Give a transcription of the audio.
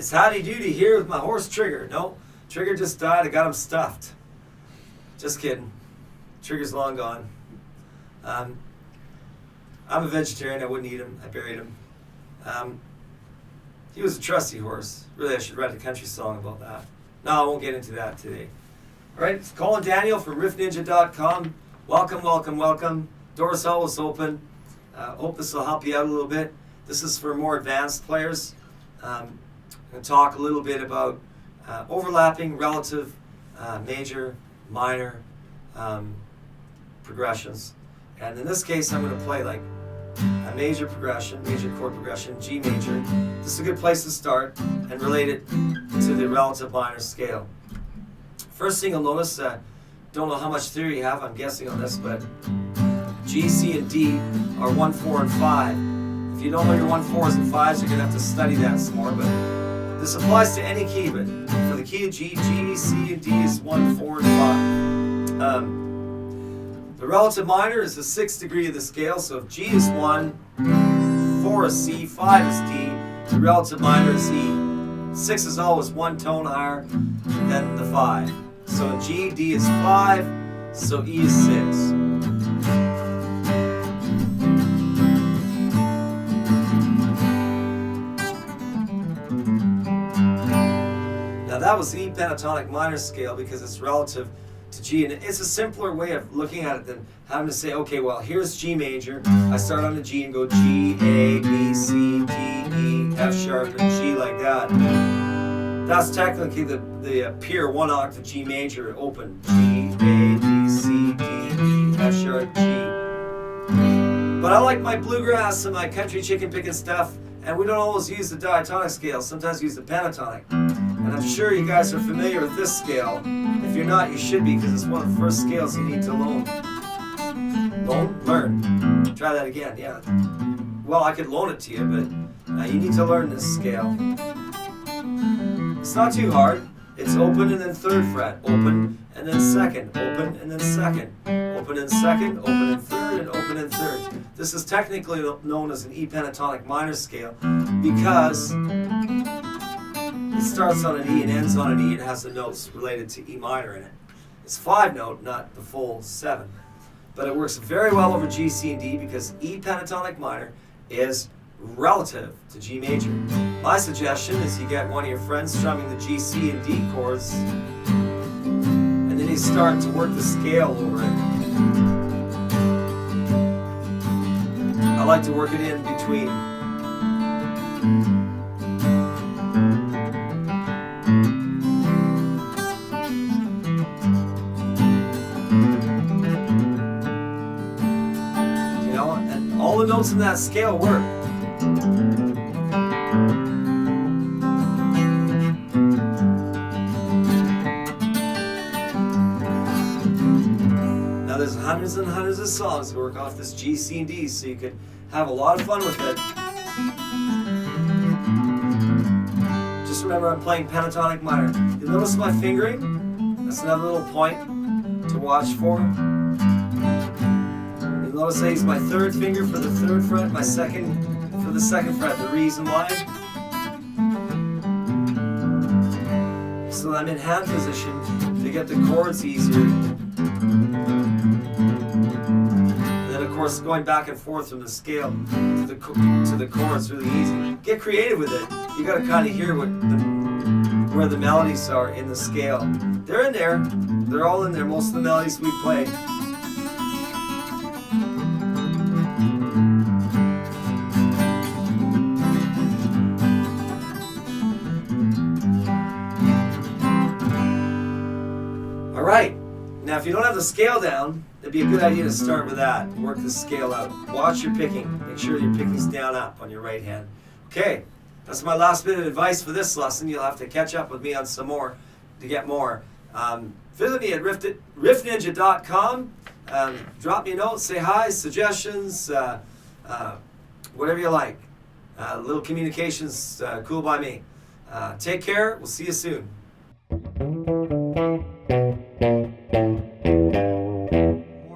It's howdy doody here with my horse Trigger. No, Trigger just died. I got him stuffed. Just kidding. Trigger's long gone. I'm a vegetarian. I wouldn't eat him. I buried him. He was a trusty horse. Really, I should write a country song about that. No, I won't get into that today. All right, it's Colin Daniel from riffninja.com. Welcome, welcome, welcome. Doors always open. Hope this will help you out a little bit. This is for more advanced players. I'm going to talk a little bit about overlapping, relative, major, minor progressions. And in this case, I'm going to play like a major progression, major chord progression, G major. This is a good place to start and relate it to the relative minor scale. First thing you'll notice, don't know how much theory you have, I'm guessing on this, but G, C, and D are 1, 4, and 5. If you don't know your 1, 4s and 5s, you're going to have to study that some more, but this applies to any key, but for the key of G, G, C, and D is 1, 4, and 5. The relative minor is the 6th degree of the scale, so if G is 1, 4 is C, 5 is D, the relative minor is E. 6 is always one tone higher than the 5. So in G, D is 5, so E is 6. Now that was the E pentatonic minor scale because it's relative to G, and it's a simpler way of looking at it than having to say, okay, well, here's G major. I start on the G and go G, A, B, C, D, E, F sharp, and G like that. That's technically the pure one octave G major open. G, A, B, C, D, E, F sharp, G. But I like my bluegrass and my country chicken picking stuff, and we don't always use the diatonic scale. Sometimes we use the pentatonic. And I'm sure you guys are familiar with this scale. If you're not, you should be, because it's one of the first scales you need to learn. Learn. Try that again, yeah. Well, I could loan it to you, but you need to learn this scale. It's not too hard. It's open and then 3rd fret. Open and then 2nd. Open and then 2nd. Open and 2nd. Open and 3rd. And open and 3rd. This is technically known as an E pentatonic minor scale because it starts on an E and ends on an E. It has the notes related to E minor in it. It's 5-note, not the full 7. But it works very well over G, C, and D because E pentatonic minor is relative to G major. My suggestion is you get one of your friends strumming the G, C, and D chords, and then you start to work the scale over it. I like to work it in between. All the notes in that scale work. Now there's hundreds and hundreds of songs that work off this G, C, and D, so you could have a lot of fun with it. Just remember I'm playing pentatonic minor. You'll notice my fingering? That's another little point to watch for. Notice I use my 3rd finger for the 3rd fret, my 2nd for the 2nd fret. The reason why? So that I'm in hand position to get the chords easier. And then of course going back and forth from the scale to the chords really easy. Get creative with it. You got to kind of hear where the melodies are in the scale. They're in there. They're all in there. Most of the melodies we play. Alright, now if you don't have the scale down, it'd be a good idea to start with that. Work the scale out. Watch your picking. Make sure your picking's down up on your right hand. Okay, that's my last bit of advice for this lesson. You'll have to catch up with me on some more to get more. Visit me at riffninja.com. Drop me a note, say hi, suggestions, whatever you like. Little communications, cool by me. Take care. We'll see you soon.